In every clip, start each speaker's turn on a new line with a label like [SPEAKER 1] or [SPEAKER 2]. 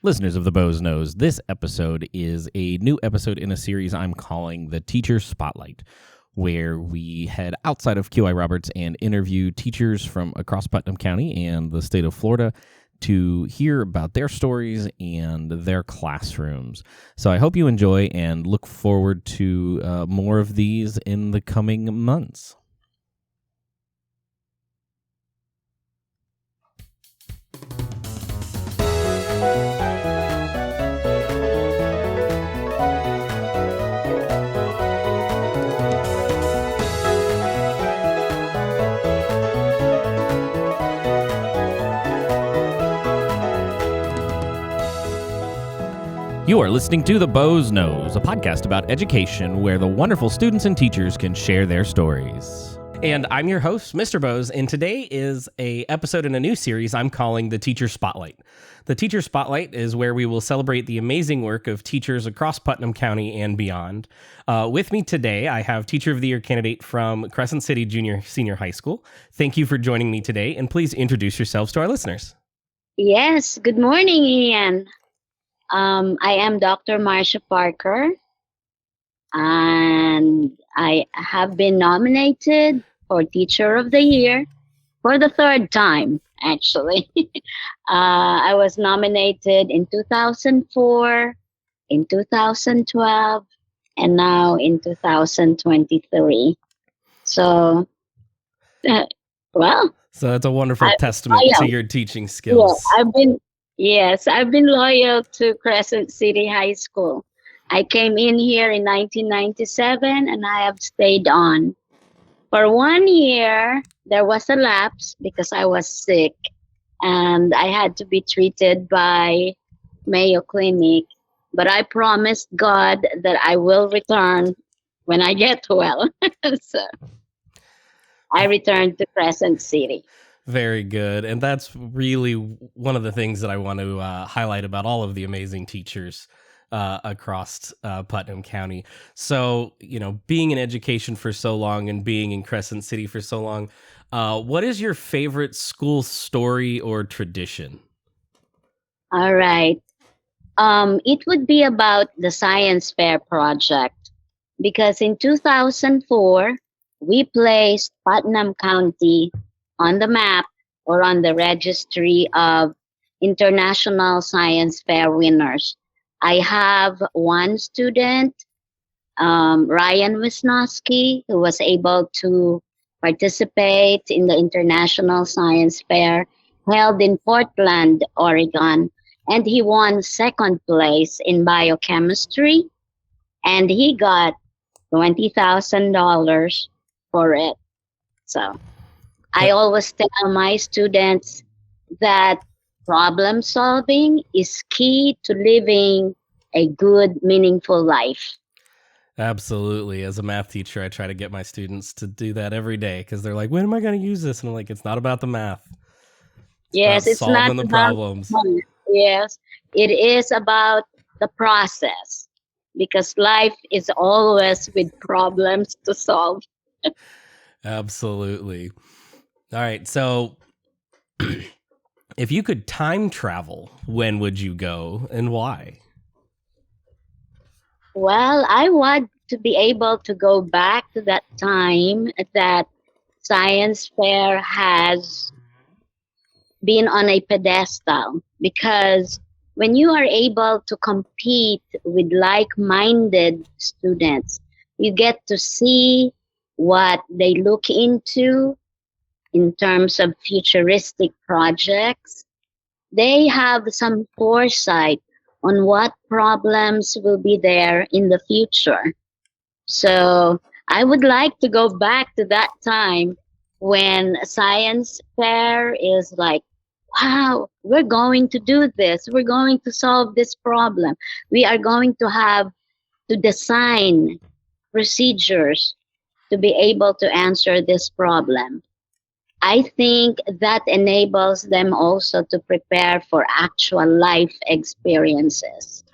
[SPEAKER 1] Listeners of the Bows Knows, this episode is a new episode in a series I'm calling the Teacher Spotlight, where we head outside of QI Roberts and interview teachers from across Putnam County and the state of Florida to hear about their stories and their classrooms. So I hope you enjoy and look forward to more of these in the coming months. You are listening to The Bows Knows, a podcast about education where the wonderful students and teachers can share their stories. And I'm your host, Mr. Bows, and today is an episode in a new series I'm calling the Teacher Spotlight. The Teacher Spotlight is where we will celebrate the amazing work of teachers across Putnam County and beyond. With me today, I have Teacher of the Year candidate from Crescent City Jr. Senior High School. Thank you for joining me today, and please introduce yourselves to our listeners.
[SPEAKER 2] Yes, good morning, Ian. I am Dr. Marcia Parker, and I have been nominated for Teacher of the Year for the third time, actually. I was nominated in 2004, in 2012, and now in 2023. So, well.
[SPEAKER 1] So that's a wonderful testament to your teaching skills.
[SPEAKER 2] Yeah, I've been loyal to Crescent City High School. I came in here in 1997 and I have stayed on. For 1 year, there was a lapse because I was sick and I had to be treated by Mayo Clinic. But I promised God that I will return when I get well. So I returned to Crescent City.
[SPEAKER 1] Very good. And that's really one of the things that I want to highlight about all of the amazing teachers across Putnam County. So, being in education for so long and being in Crescent City for so long, what is your favorite school story or tradition?
[SPEAKER 2] All right. It would be about the science fair project because in 2004, we placed Putnam County on the map or on the registry of international science fair winners. I have one student, Ryan Wisnowski, who was able to participate in the International Science Fair held in Portland, Oregon, and he won second place in biochemistry, and he got $20,000 for it. So I always tell my students that problem solving is key to living a good, meaningful life.
[SPEAKER 1] Absolutely. As a math teacher, I try to get my students to do that every day because they're like, when am I going to use this? And I'm like, it's not about the math.
[SPEAKER 2] It's
[SPEAKER 1] solving
[SPEAKER 2] not
[SPEAKER 1] the problems.
[SPEAKER 2] Yes, it is about the process because life is always with problems to solve.
[SPEAKER 1] Absolutely. All right, so if you could time travel, when would you go and why?
[SPEAKER 2] Well, I want to be able to go back to that time that science fair has been on a pedestal because when you are able to compete with like-minded students, you get to see what they look into in terms of futuristic projects. They have some foresight on what problems will be there in the future. So I would like to go back to that time when a science fair is like, wow, we're going to do this. We're going to solve this problem. We are going to have to design procedures to be able to answer this problem. I think that enables them also to prepare for actual life experiences.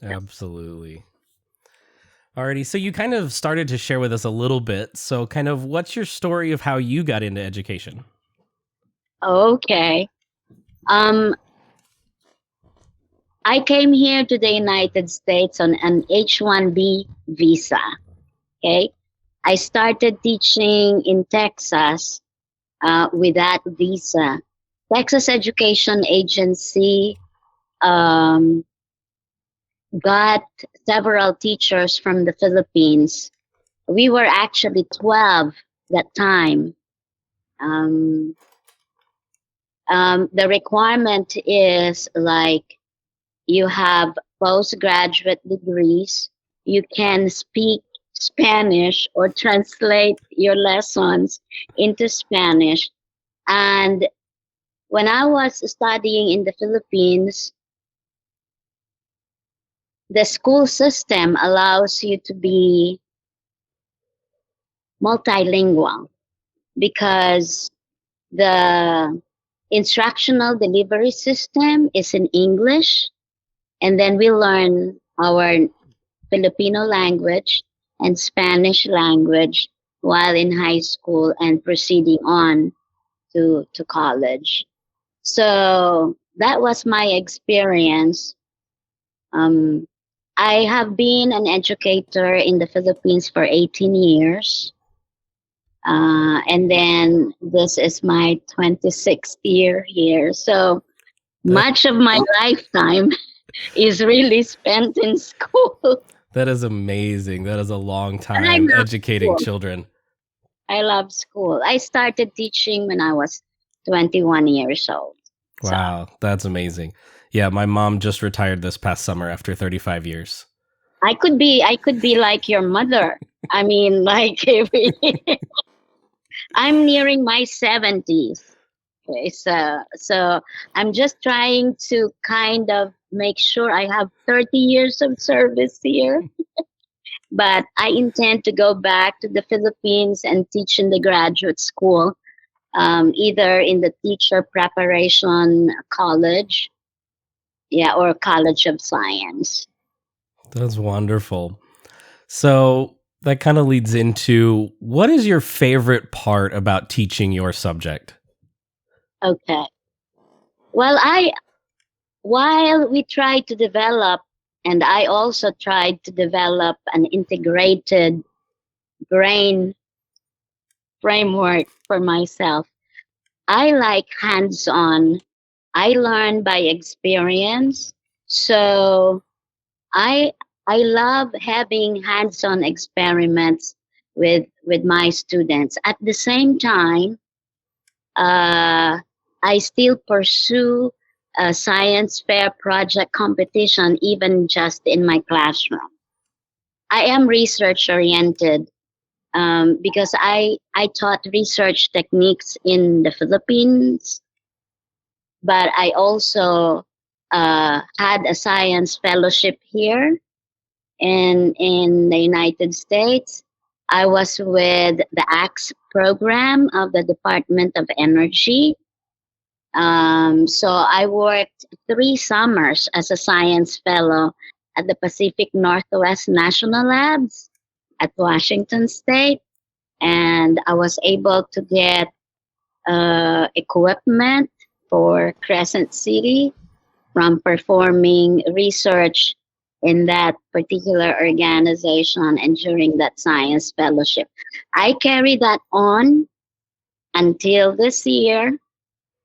[SPEAKER 1] Absolutely. Alrighty, so you kind of started to share with us a little bit. So kind of what's your story of how you got into education?
[SPEAKER 2] Okay. I came here to the United States on an H-1B visa. Okay. I started teaching in Texas with that visa. Texas Education Agency um, got several teachers from the Philippines. We were actually 12 that time. Um, the requirement is like you have postgraduate degrees, you can speak Spanish or translate your lessons into Spanish. And when I was studying in the Philippines, the school system allows you to be multilingual because the instructional delivery system is in English, and then we learn our Filipino language and Spanish language while in high school and proceeding on to college. So that was my experience. Um, I have been an educator in the Philippines for 18 years. And then this is my 26th year here. So
[SPEAKER 1] That
[SPEAKER 2] much of my lifetime is really spent in school.
[SPEAKER 1] that is amazing. That is a long
[SPEAKER 2] And I
[SPEAKER 1] time
[SPEAKER 2] love
[SPEAKER 1] educating
[SPEAKER 2] school.
[SPEAKER 1] children.
[SPEAKER 2] I love school. I started teaching when I was 21 years old. So
[SPEAKER 1] Wow, that's amazing. Yeah, my mom just retired this past summer after 35 years.
[SPEAKER 2] I could be like your mother. I mean, like I'm nearing my 70s. Okay, so I'm just trying to kind of make sure I have 30 years of service here. But I intend to go back to the Philippines and teach in the graduate school, either in the teacher preparation college, yeah, or College of Science.
[SPEAKER 1] That's wonderful. So that kind of leads into, what is your favorite part about teaching your subject?
[SPEAKER 2] Okay. Well, while we try to develop, and I also tried to develop an integrated brain framework for myself. I like hands-on. I learn by experience. So I I love having hands-on experiments with my students. At the same time, uh, I still pursue a science fair project competition, even just in my classroom. I am research oriented because I taught research techniques in the Philippines, but I also had a science fellowship here in the United States. I was with the ACTS program of the Department of Energy. So I worked 3 summers as a science fellow at the Pacific Northwest National Labs at Washington State, and I was able to get equipment for Crescent City from performing research in that particular organization and during that science fellowship. I carry that on until this year,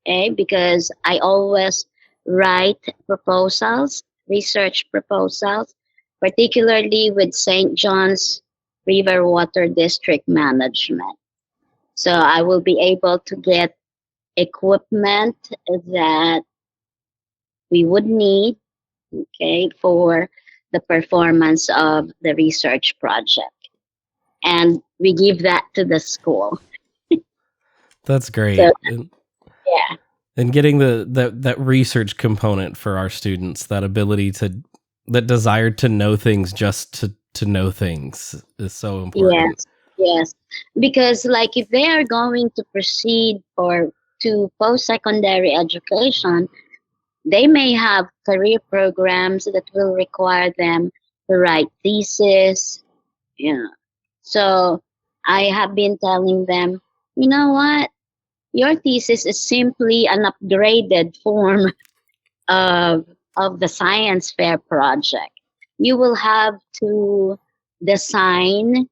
[SPEAKER 2] okay, because I always write proposals, research proposals, particularly with St. John's River Water District Management. So I will be able to get equipment that we would need, okay, for the performance of the research project. And we give that to the school.
[SPEAKER 1] That's
[SPEAKER 2] So,
[SPEAKER 1] great.
[SPEAKER 2] yeah,
[SPEAKER 1] And getting that research component for our students, that ability that desire to know things just to know things is so important.
[SPEAKER 2] yes, yes. Because, like, if they are going to proceed or to post secondary education, they may have career programs that will require them to write thesis. Yeah. So I have been telling them, you know what? Your thesis is simply an upgraded form of of the science fair project. You will have to design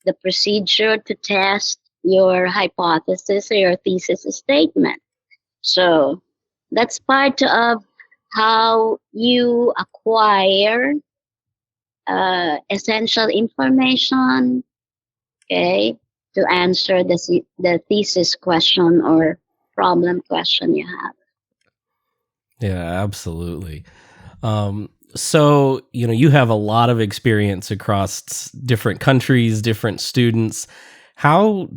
[SPEAKER 2] the procedure to test your hypothesis or your thesis statement. So that's part of how you acquire essential information, okay, to answer the thesis question or problem question you have.
[SPEAKER 1] Yeah, absolutely. So, you have a lot of experience across different countries, different students. How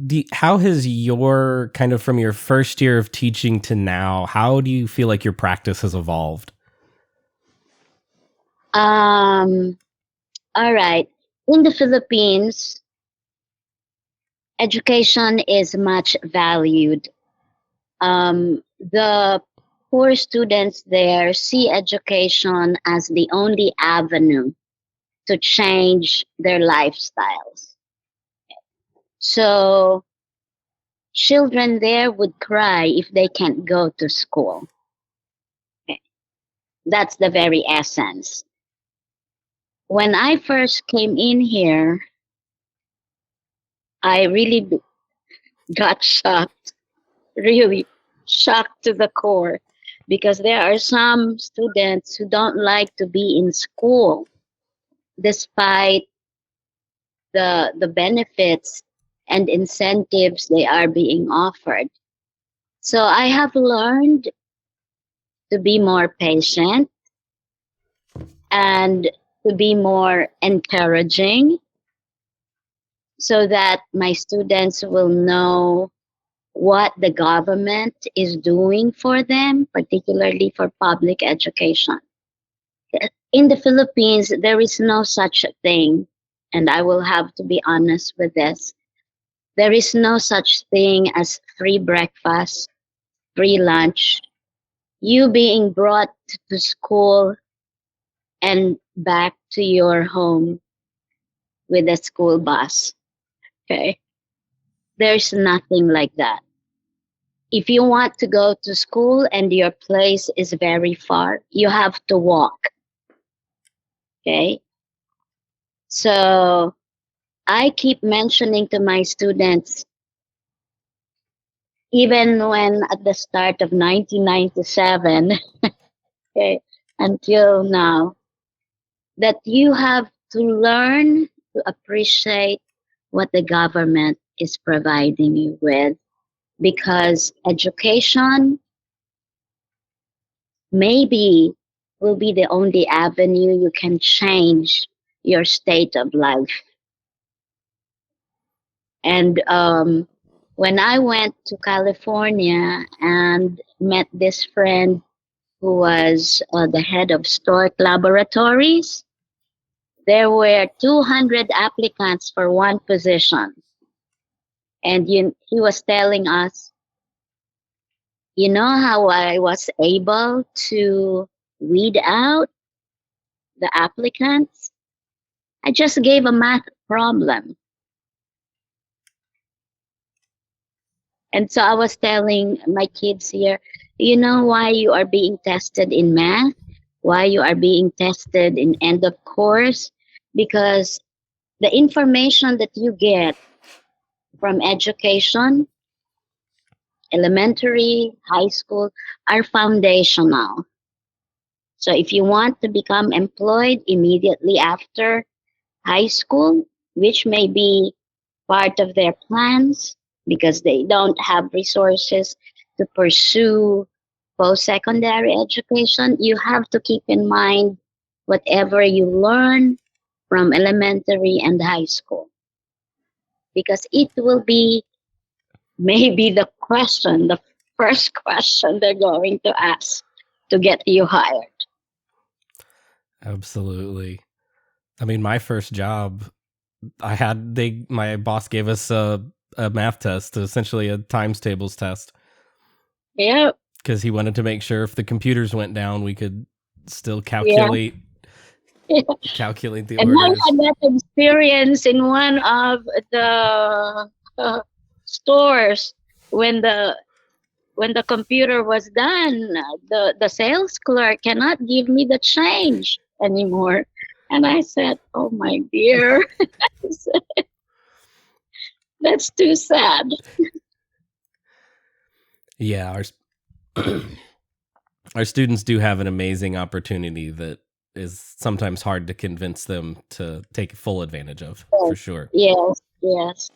[SPEAKER 1] has your kind of from your first year of teaching to now, how do you feel like your practice has evolved?
[SPEAKER 2] Um, all right. In the Philippines, education is much valued. The poor students there see education as the only avenue to change their lifestyles. So children there would cry if they can't go to school. Okay. That's the very essence. When I first came in here, I really got shocked, really shocked to the core, because there are some students who don't like to be in school despite the benefits and incentives they are being offered. So I have learned to be more patient and to be more encouraging so that my students will know what the government is doing for them, particularly for public education. In the Philippines, there is no such thing, and I will have to be honest with this. There is no such thing as free breakfast, free lunch, you being brought to school and back to your home with a school bus. Okay? There's nothing like that. If you want to go to school and your place is very far, you have to walk. Okay? So I keep mentioning to my students, even when at the start of 1997, okay, until now, that you have to learn to appreciate what the government is providing you with, because education maybe will be the only avenue you can change your state of life. And when I went to California and met this friend who was the head of Stork Laboratories, there were 200 applicants for one position. And he was telling us, you know how I was able to weed out the applicants? I just gave a math problem. And so I was telling my kids here, you know why you are being tested in math? Why you are being tested in end of course? Because the information that you get from education, elementary, high school, are foundational. So if you want to become employed immediately after high school, which may be part of their plans because they don't have resources to pursue post-secondary education, you have to keep in mind whatever you learn from elementary and high school, because it will be maybe the first question they're going to ask to get you hired.
[SPEAKER 1] Absolutely. I mean, my first job, my boss gave us a math test, essentially a times tables test.
[SPEAKER 2] Yeah.
[SPEAKER 1] Because he wanted to make sure if the computers went down, we could still calculate calculate the
[SPEAKER 2] And I
[SPEAKER 1] orders.
[SPEAKER 2] had that experience in one of the stores when the when the computer was done, the sales clerk cannot give me the change anymore. And I said, oh my dear, that's too sad.
[SPEAKER 1] Yeah, our students do have an amazing opportunity that is sometimes hard to convince them to take full advantage of, for sure.
[SPEAKER 2] Yes, yes.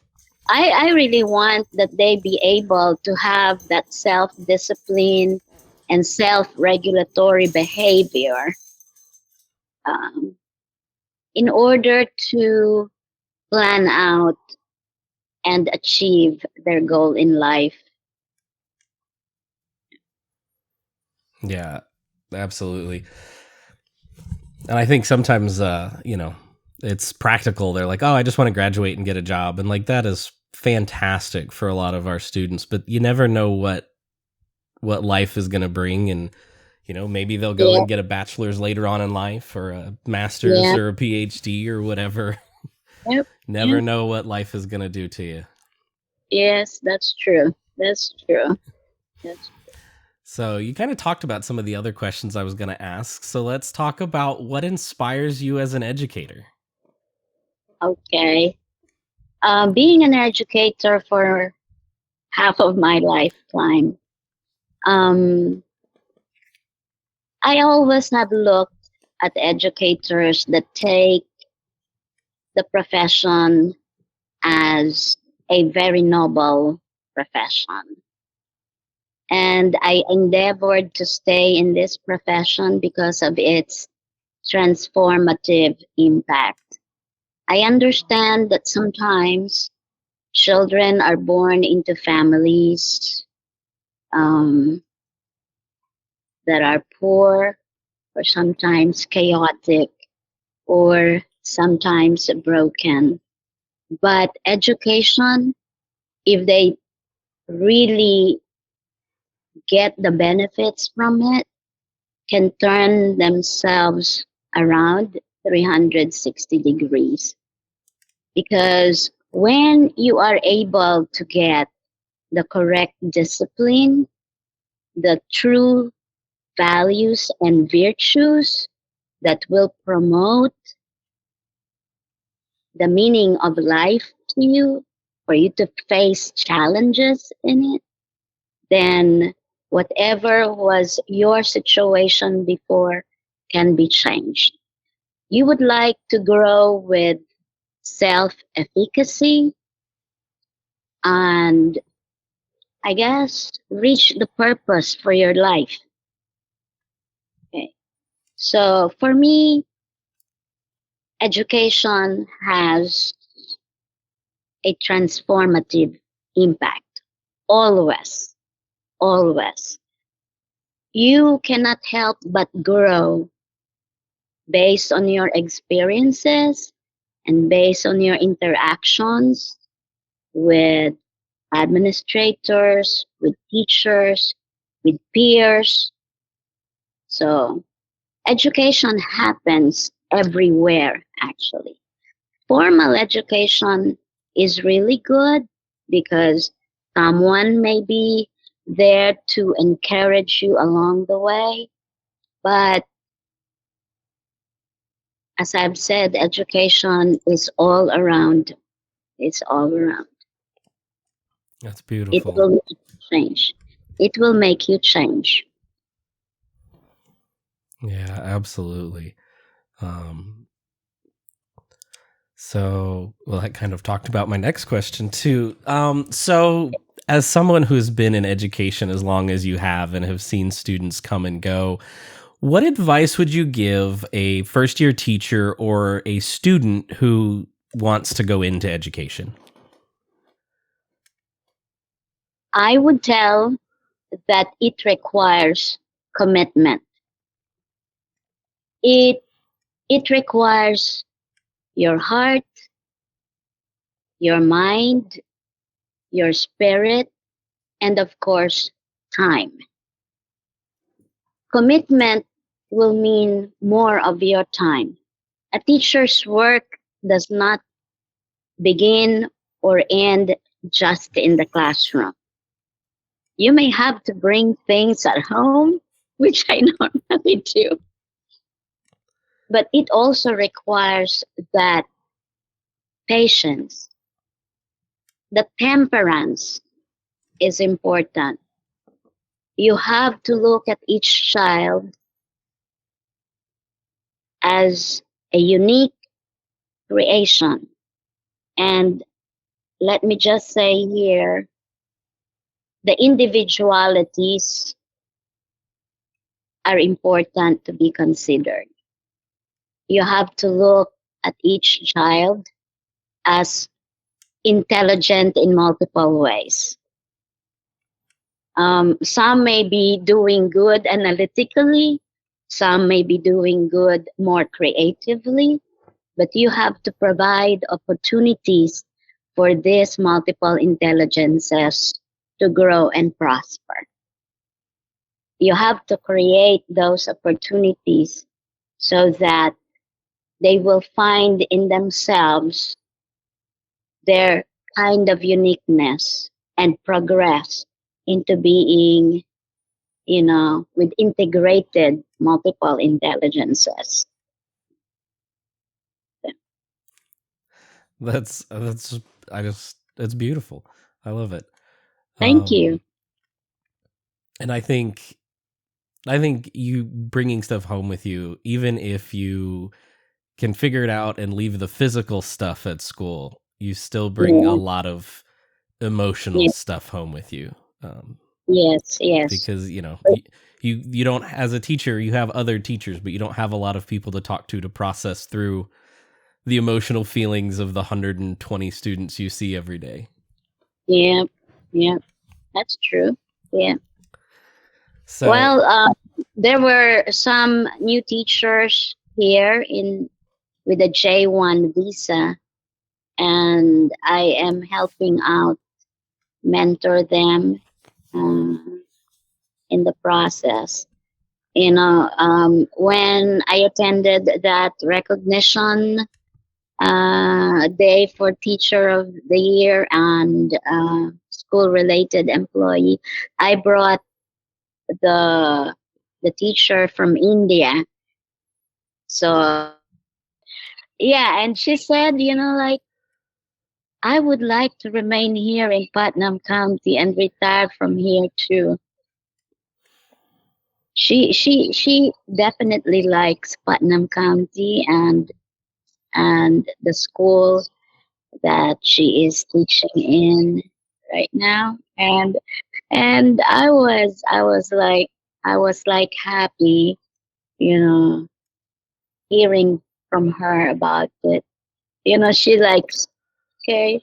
[SPEAKER 2] I really want that they be able to have that self-discipline and self-regulatory behavior um, in order to plan out and achieve their goal in life.
[SPEAKER 1] Yeah, absolutely. And I think sometimes, it's practical. They're like, oh, I just want to graduate and get a job. And like, that is fantastic for a lot of our students, but you never know what life is going to bring. And, maybe they'll go
[SPEAKER 2] Yeah,
[SPEAKER 1] and get a bachelor's later on in life, or a master's,
[SPEAKER 2] yeah,
[SPEAKER 1] or a PhD, or whatever.
[SPEAKER 2] yep,
[SPEAKER 1] Never
[SPEAKER 2] yeah.
[SPEAKER 1] know what life is going to do to you.
[SPEAKER 2] Yes, that's true. That's true. That's
[SPEAKER 1] So you kind of talked about some of the other questions I was going to ask. So let's talk about what inspires you as an educator.
[SPEAKER 2] okay. Being an educator for half of my lifetime, um, I always have looked at educators that take the profession as a very noble profession. And I endeavored to stay in this profession because of its transformative impact. I understand that sometimes children are born into families um, that are poor or sometimes chaotic or sometimes broken. But education, if they really get the benefits from it, can turn themselves around 360 degrees. Because when you are able to get the correct discipline, the true values and virtues that will promote the meaning of life to you, for you to face challenges in it, then whatever was your situation before can be changed. You would like to grow with self efficacy and, I guess, reach the purpose for your life. Okay. So for me, education has a transformative impact. Always, always. You cannot help but grow based on your experiences and based on your interactions with administrators, with teachers, with peers. So education happens everywhere, actually. Formal education is really good because someone may be there to encourage you along the way. But as I've said, education is all around. It's all around.
[SPEAKER 1] That's
[SPEAKER 2] It
[SPEAKER 1] beautiful.
[SPEAKER 2] will make you change. It will make you change.
[SPEAKER 1] Yeah, absolutely. Um, well, that kind of talked about my next question too. So as someone who's been in education as long as you have and have seen students come and go, what advice would you give a first year teacher or a student who wants to go into education?
[SPEAKER 2] I would tell that it requires commitment. It it requires your heart, your mind, your spirit, and of course, time. Commitment will mean more of your time. A teacher's work does not begin or end just in the classroom. You may have to bring things at home, which I normally do, but it also requires that patience. The temperance is important. You have to look at each child as a unique creation. And let me just say here, the individualities are important to be considered. You have to look at each child as intelligent in multiple ways. Some may be doing good analytically, some may be doing good more creatively, but you have to provide opportunities for these multiple intelligences to grow and prosper. You have to create those opportunities so that they will find in themselves their kind of uniqueness and progress into being, with integrated multiple intelligences.
[SPEAKER 1] It's beautiful. I love it.
[SPEAKER 2] Thank you.
[SPEAKER 1] And I think you bringing stuff home with you, even if you can figure it out and leave the physical stuff at school, you still bring a
[SPEAKER 2] Yeah.
[SPEAKER 1] lot of emotional
[SPEAKER 2] Yeah.
[SPEAKER 1] stuff home with you.
[SPEAKER 2] Yes, yes.
[SPEAKER 1] Because you don't, as a teacher, you have other teachers, but you don't have a lot of people to talk to process through the emotional feelings of the 120 students you see every day.
[SPEAKER 2] Yeah, yeah, that's true. Yeah.
[SPEAKER 1] So,
[SPEAKER 2] Well, there were some new teachers here with a J1 visa, and I am helping out, mentor them in the process. When I attended that recognition day for Teacher of the Year and school-related employee, I brought the teacher from India. So yeah, and she said, like, I would like to remain here in Putnam County and retire from here too. She definitely likes Putnam County and the school that she is teaching in right now. And I was like happy, you know, hearing from her about it. She likes, okay,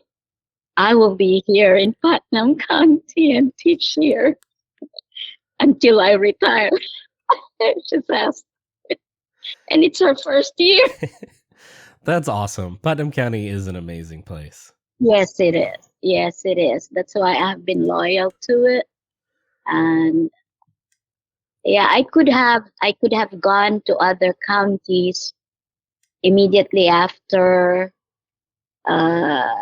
[SPEAKER 2] I will be here in Putnam County and teach here until I retire. She says, and it's her first year.
[SPEAKER 1] that's awesome. Putnam County is an amazing place.
[SPEAKER 2] Yes, it is. Yes, it is. That's why I've been loyal to it. And yeah, I could have gone to other counties immediately after uh,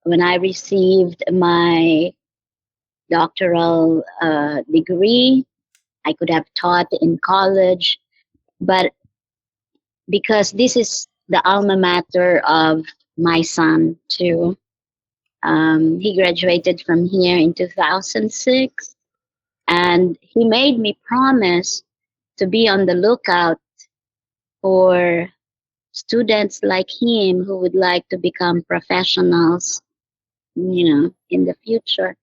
[SPEAKER 2] when I received my doctoral degree. I could have taught in college, but because this is the alma mater of my son too, he graduated from here in 2006, and he made me promise to be on the lookout for students like him who would like to become professionals, in the future.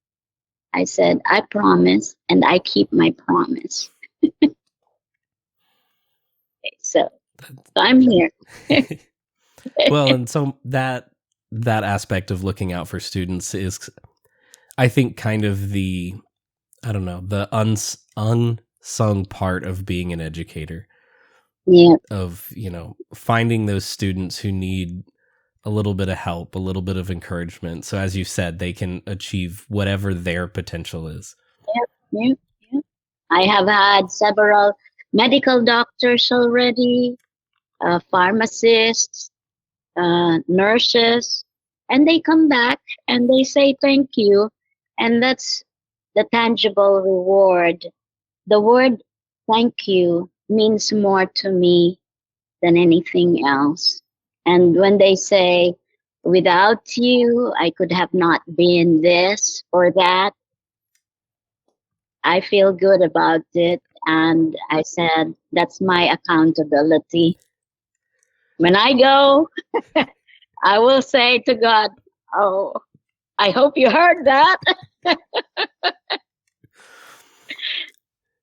[SPEAKER 2] I said, I promise, and I keep my promise. So I'm here.
[SPEAKER 1] Well, and so that aspect of looking out for students is, I think, kind of the, I don't know, the unsung part of being an educator.
[SPEAKER 2] Yeah.
[SPEAKER 1] Of, finding those students who need a little bit of help, a little bit of encouragement. So as you said, they can achieve whatever their potential is.
[SPEAKER 2] Yeah. I have had several medical doctors already, pharmacists, nurses, and they come back and they say thank you. And the tangible reward. The word thank you means more to me than anything else. And when they say, without you, I could have not been this or that, I feel good about it. And I said, that's my accountability. When I go, I will say to God, oh, I hope you heard that.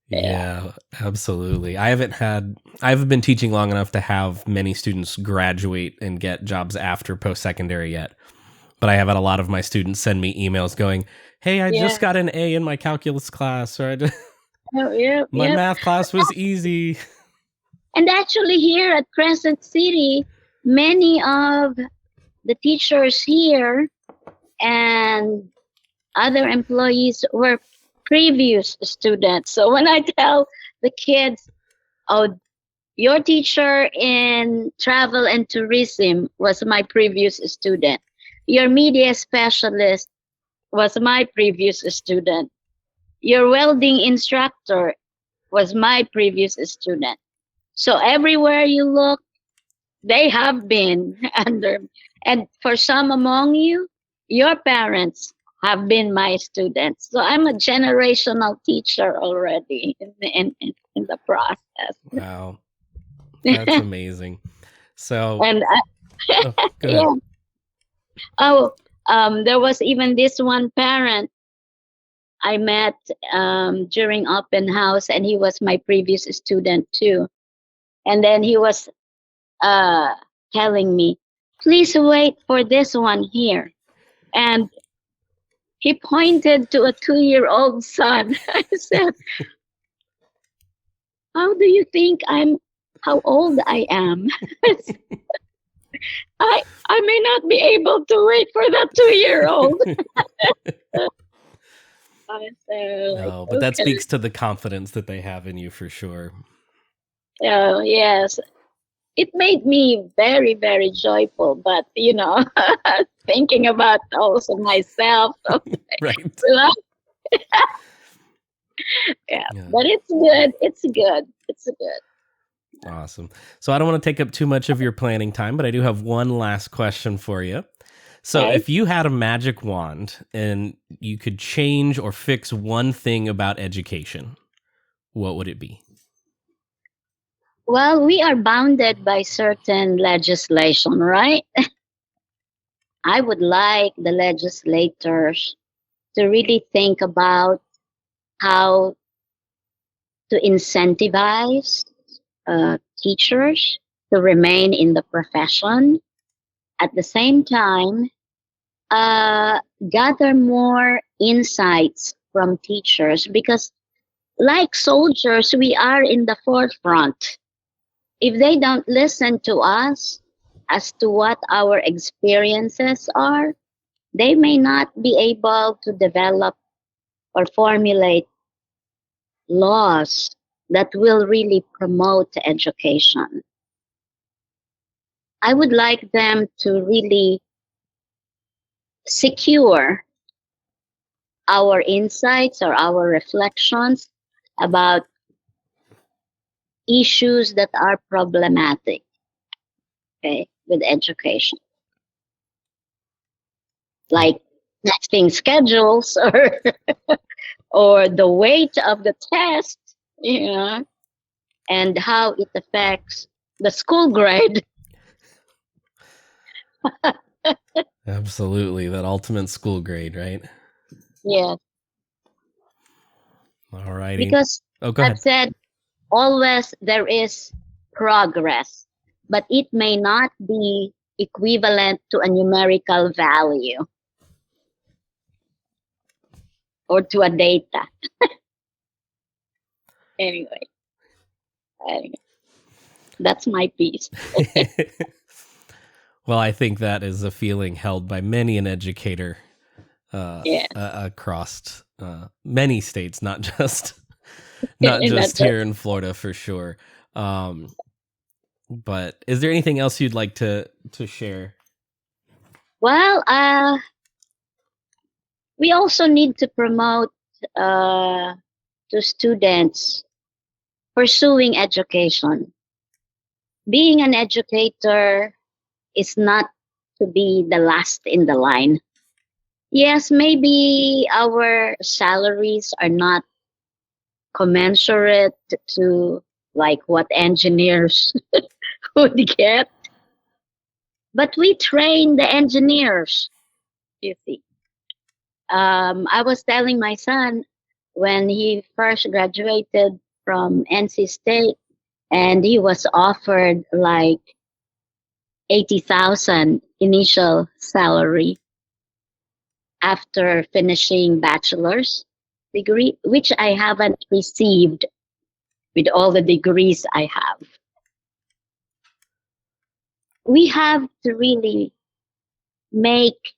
[SPEAKER 1] Yeah, absolutely. I haven't been teaching long enough to have many students graduate and get jobs after post-secondary yet. But I have had a lot of my students send me emails going, "Hey, I
[SPEAKER 2] Yeah.
[SPEAKER 1] just got an A in my calculus class," or
[SPEAKER 2] Oh, yep,
[SPEAKER 1] "My
[SPEAKER 2] yep.
[SPEAKER 1] math class was easy."
[SPEAKER 2] And actually, here at Crescent City, many of the teachers here and other employees were previous students. So when I tell the kids, oh, your teacher in travel and tourism was my previous student, your media specialist was my previous student, your welding instructor was my previous student. So everywhere you look, they have been under. And for some among you, your parents have been my students. So I'm a generational teacher already in the process.
[SPEAKER 1] Wow, that's amazing. So,
[SPEAKER 2] And
[SPEAKER 1] oh, go ahead.
[SPEAKER 2] yeah. Oh, there was even this one parent I met during open house, and he was my previous student too. And then he was uh, telling me, please wait for this one here. And he pointed to a 2-year-old son. I said, how do you think how old I am? I may not be able to wait for that 2-year-old. I said, like,
[SPEAKER 1] No, but that
[SPEAKER 2] okay.
[SPEAKER 1] speaks to the confidence that they have in you for sure.
[SPEAKER 2] Oh, yes. It made me very, very joyful, but thinking about also myself.
[SPEAKER 1] Right.
[SPEAKER 2] Yeah,
[SPEAKER 1] Yeah.
[SPEAKER 2] but it's good. It's good. It's good.
[SPEAKER 1] Awesome. So I don't want to take up too much of your planning time, but I do have one last question for you. So
[SPEAKER 2] Okay.
[SPEAKER 1] if you had a magic wand and you could change or fix one thing about education, what would it be?
[SPEAKER 2] Well, we are bounded by certain legislation, right? I would like the legislators to really think about how to incentivize teachers to remain in the profession. At the same time, gather more insights from teachers because, like soldiers, we are in the forefront. If they don't listen to us as to what our experiences are, they may not be able to develop or formulate laws that will really promote education. I would like them to really secure our insights or our reflections about issues that are problematic, okay, with education, like testing schedules or the weight of the test, and how it affects the school grade.
[SPEAKER 1] Absolutely. That ultimate school grade, right?
[SPEAKER 2] Yes,
[SPEAKER 1] All righty.
[SPEAKER 2] because
[SPEAKER 1] Oh, go
[SPEAKER 2] I've
[SPEAKER 1] ahead.
[SPEAKER 2] said always there is progress, but it may not be equivalent to a numerical value or to a data. Anyway, that's my piece.
[SPEAKER 1] Well, I think that is a feeling held by many an educator
[SPEAKER 2] Yeah.
[SPEAKER 1] across many states, not just
[SPEAKER 2] And that's it.
[SPEAKER 1] here in Florida for sure. But is there anything else you'd like to share?
[SPEAKER 2] Well, we also need to promote to students pursuing education. Being an educator is not to be the last in the line. Yes, maybe our salaries are not commensurate to like what engineers would get, but we train the engineers, you see. I was telling my son when he first graduated from NC State and he was offered like 80,000 initial salary after finishing bachelor's degree, which I haven't received with all the degrees I have. We have to really make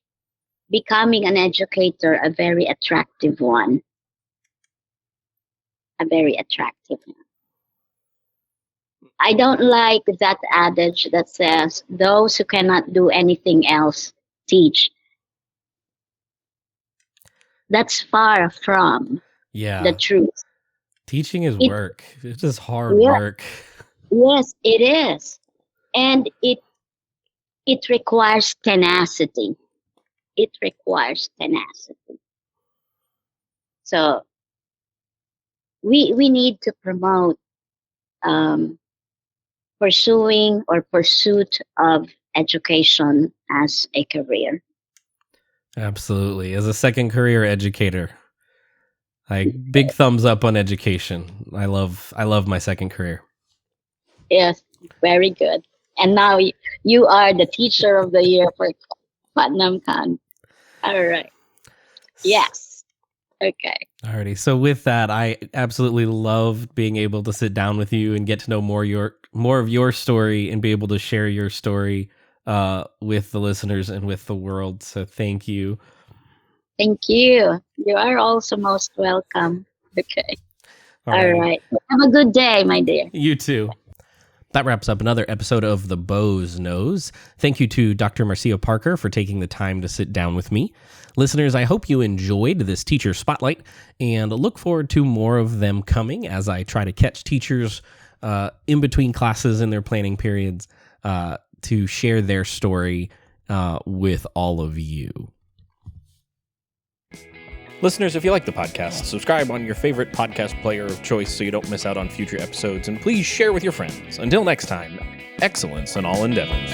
[SPEAKER 2] becoming an educator a very attractive one. A very attractive one. I don't like that adage that says those who cannot do anything else teach. That's far from the truth.
[SPEAKER 1] Teaching is work. It is hard work.
[SPEAKER 2] Yes, it is. And it requires tenacity. It requires tenacity. So we need to promote pursuing or pursuit of education as a career.
[SPEAKER 1] Absolutely. As a second career educator, big thumbs up on education. I love my second career.
[SPEAKER 2] Yes, very good. And now you are the teacher of the year for Putnam County. All right. Yes. Okay.
[SPEAKER 1] Alrighty. So with that, I absolutely loved being able to sit down with you and get to know more of your story and be able to share your story with the listeners and with the world. So thank you.
[SPEAKER 2] Thank you. You are also most welcome. Okay. All right. Have a good day, my dear.
[SPEAKER 1] You too. That wraps up another episode of The Bows Knows. Thank you to Dr. Marcia Parker for taking the time to sit down with me. Listeners, I hope you enjoyed this teacher spotlight and look forward to more of them coming as I try to catch teachers in between classes in their planning periods to share their story with all of you. Listeners, if you like the podcast, subscribe on your favorite podcast player of choice so you don't miss out on future episodes, and please share with your friends. Until next time, excellence in all endeavors.